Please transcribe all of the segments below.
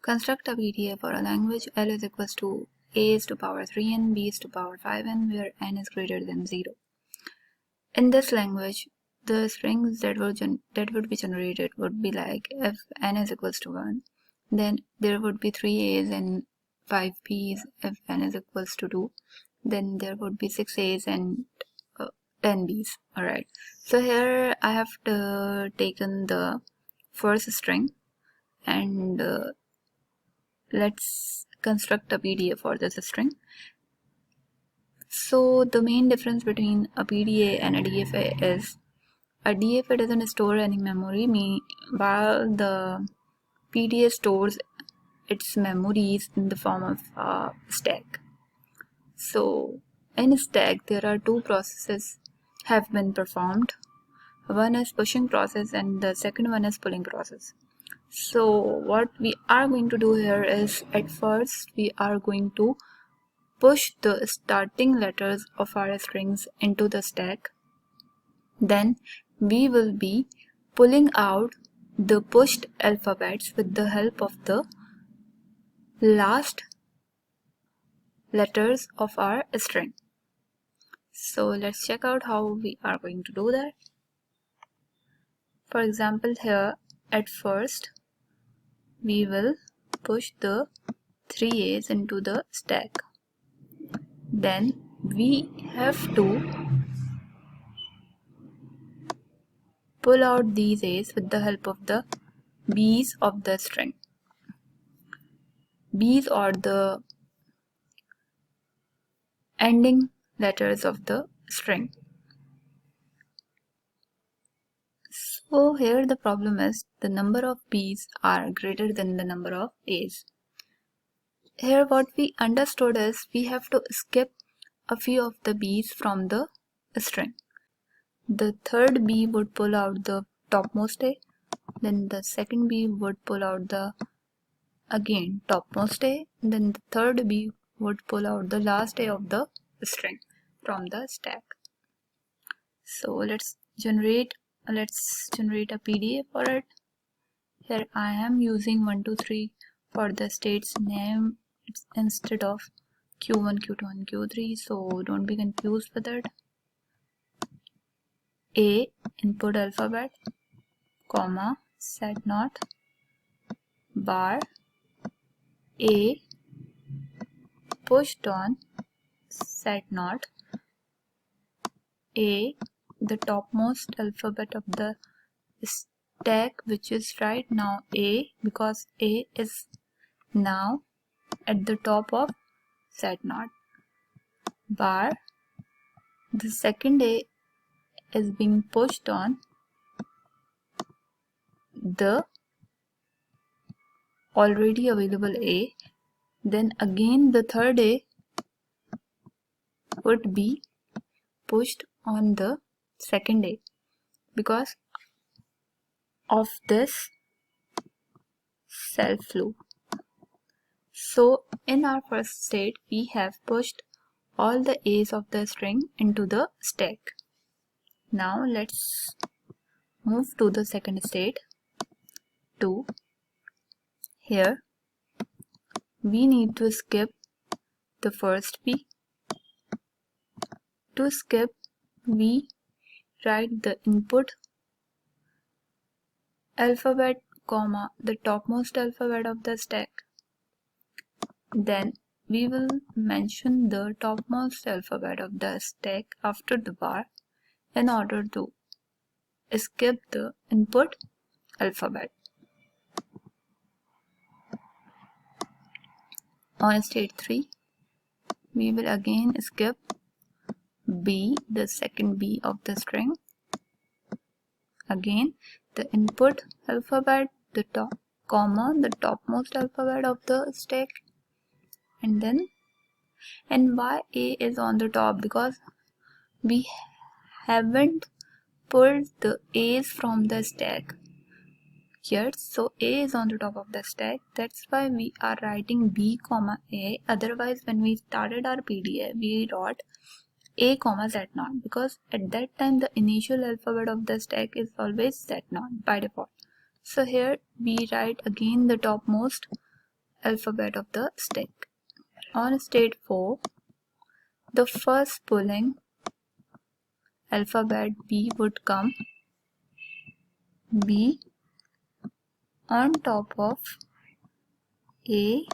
Construct a PDA for a language. L is equals to A is to power 3n, B is to power 5n, where n is greater than 0. In this language, the strings that would be generated would be like if n is equals to 1, then there would be 3 A's and 5 B's. If n is equals to 2, then there would be 6 A's and 10 B's. Alright, so here I have taken the first string and let's construct a PDA for this string. So the main difference between a PDA and a DFA is a DFA doesn't store any memory, while the PDA stores its memories in the form of a stack. So in a stack there are two processes have been performed. One is pushing process and the second one is pulling process. So what we are going to do here is, at first we are going to push the starting letters of our strings into the stack. Then we will be pulling out the pushed alphabets with the help of the last letters of our string. So let's check out how we are going to do that. For example, here at first we will push the 3 A's into the stack. Then we have to pull out these A's with the help of the B's of the string. B's are the ending letters of the string. So here the problem is the number of B's are greater than the number of A's. Here what we understood is we have to skip a few of the B's from the string. The third B would pull out the topmost A, then the second B would pull out the again topmost A, then the third B would pull out the last A of the string from the stack. So let's generate a PDA for it. Here I am using 1, 2, 3 for the state's name instead of Q1, Q2 and Q3, so don't be confused with it. A input alphabet, comma, set not, bar, A pushed on, set not, A the topmost alphabet of the stack, which is right now A, because A is now at the top of set not, bar the second A is being pushed on the already available A, then again the third A would be pushed on the second A because of this self loop. So in our first state we have pushed all the A's of the string into the stack. Now let's move to the second state. 2. Here we need to skip the first B. To skip, we write the input alphabet, comma, the topmost alphabet of the stack. Then we will mention the topmost alphabet of the stack after the bar in order to skip the input alphabet. On state 3, we will again skip B, the second B of the string. Again, the input alphabet, the topmost alphabet of the stack, and why A is on the top? Because we haven't pulled the A's from the stack yet, so A is on the top of the stack. That's why we are writing B, A. Otherwise, when we started our PDA, we wrote A, Z0, because at that time the initial alphabet of the stack is always Z0 by default. So here we write again the topmost alphabet of the stack. On state 4, the first pulling alphabet B would come B on top of A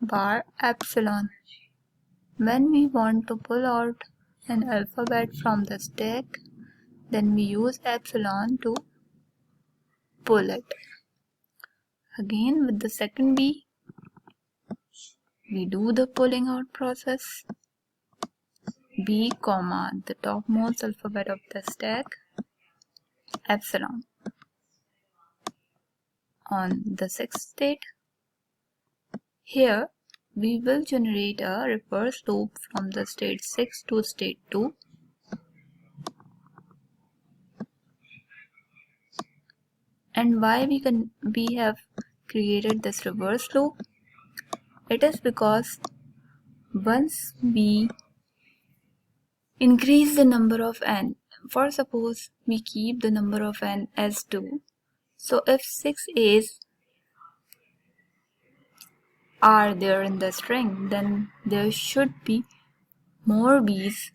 bar epsilon. When we want to pull out an alphabet from the stack, then we use epsilon to pull it. Again, with the second B, we do the pulling out process. B, comma, the topmost alphabet of the stack, epsilon. On the sixth state, here we will generate a reverse loop from the state 6 to state 2. And why we have created this reverse loop? It is because once we increase the number of n, for suppose we keep the number of n as 2, so if 6 A's are there in the string, then there should be more B's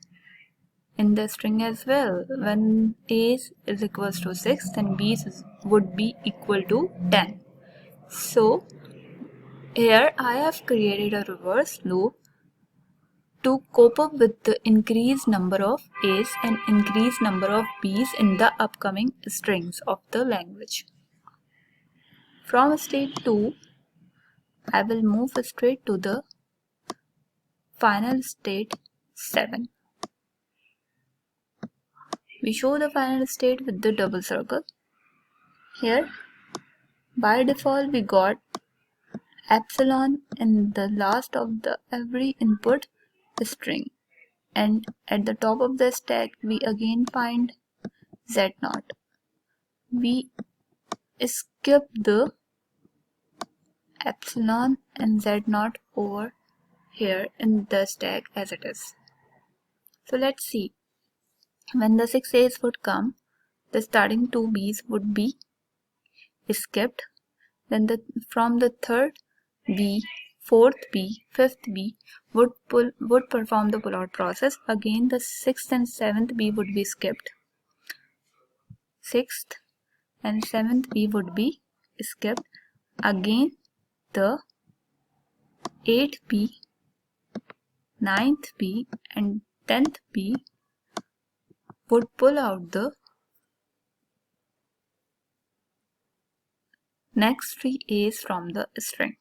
in the string as well. When A's is equals to 6, then B's would be equal to 10. So here I have created a reverse loop to cope up with the increased number of A's and increased number of B's in the upcoming strings of the language. From state 2, I will move straight to the final state 7. We show the final state with the double circle. Here, by default, we got epsilon in the last of the every input string, and at the top of the stack we again find z0. We skip the epsilon and z0 over here in the stack as it is. So let's see. When the 6 A's would come, the starting 2 B's would be skipped. Then from the third B, fourth B, fifth B would perform the pull out process. Again the 6th and 7th B would be skipped. 6th and 7th B would be skipped. Again the 8th B, 9th B and 10th B would pull out the next 3 A's from the string.